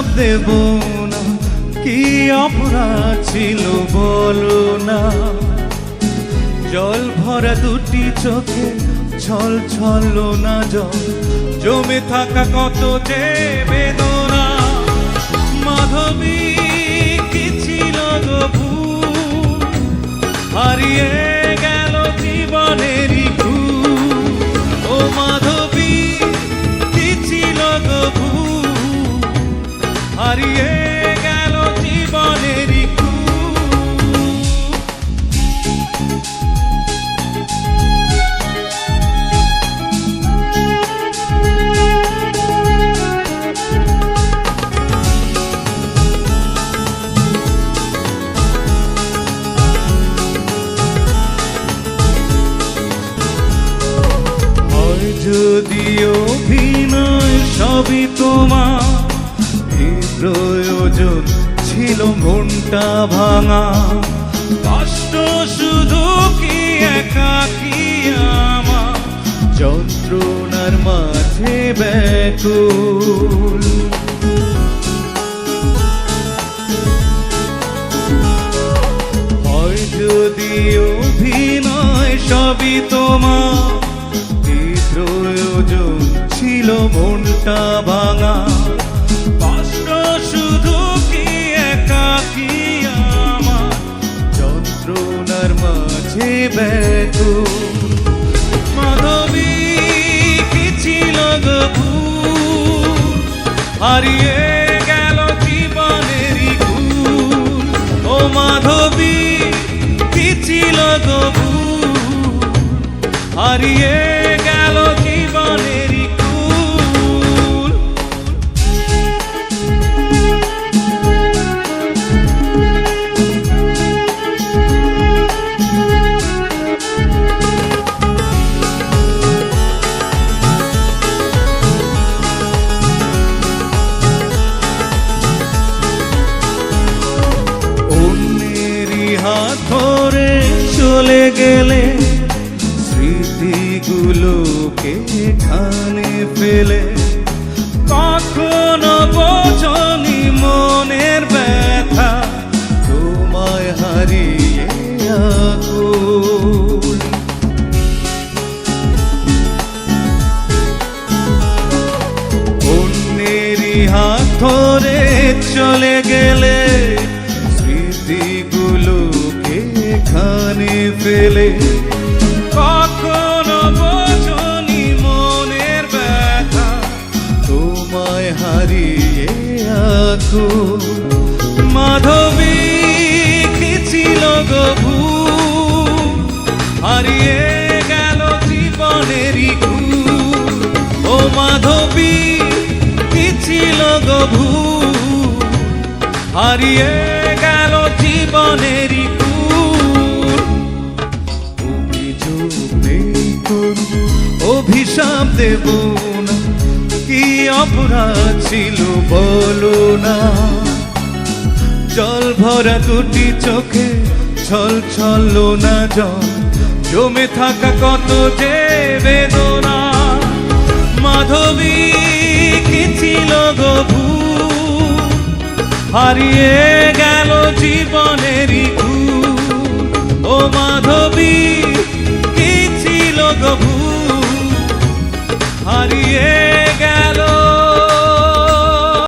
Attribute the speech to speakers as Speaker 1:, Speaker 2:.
Speaker 1: অভিশাপ দেব না, কি অপরাধ ছিল বলো না। জল ভরা দুটি চোখে ছল ছল না জল, জমে থাকা কত যে বেদনা। মাধবী কি ছিল গো ভুল, হারিয়ে গেল জীবনেরই খুব। ও মাধবী কি ছিল গো ভুল, হারিয়ে গেল জীবনেরই খুব। যদি অভিনয় সবই তোমার, এই প্রয়োজন ছিল মনটা ভাঙা। কষ্ট শুধু কি একাকী আমার, যন্ত্রণার মাঝে ব্যাকুল। হয় যদি অভিনয় সবই তোমার, প্রয়োজন ছিল মনটা ভাঙা। কষ্ট শুধু কি একাকী আমার, যন্ত্রণার মাঝে ব্যাকুল। মাধবী কি ছিল গো ভুল, হারিয়ে গেল জীবনেরই খুল। ও মাধবী কি ছিল গো ভুল, হারিয়ে গেল জীবনেরই কুল। অন্যেরই হাত ধরে চলে গেলে, স্মৃতিগুলোকে এখানে ফেলে। কখনো বোঝনি মনের ব্যথা, তোমায় হারিয়ে আকুল। অন্যেরই হাত ধরে চলে গেলে, স্মৃতিগুলোকে এখানে ফেলে। কখনো বোঝনি মনের ব্যথা, তোমায় হারিয়ে আকুল। মাধবী কি ছিল গো ভুল, হারিয়ে গেল জীবনেরই খুল। ও মাধবী কি ছিল গো ভুল, হারিয়ে গেল জীবনেরই খুল। অভিশাপ দেব না, কি অপরাধ ছিল বলো না। জল ভরা দুটি চোখে ছল ছল না জল, জমে থাকা কত যে বেদনা। মাধবী কি ছিল গো ভুল, হারিয়ে গেল জীবনেরই খুল। ও মাধবী কি ছিল গো ভুল, হারিয়ে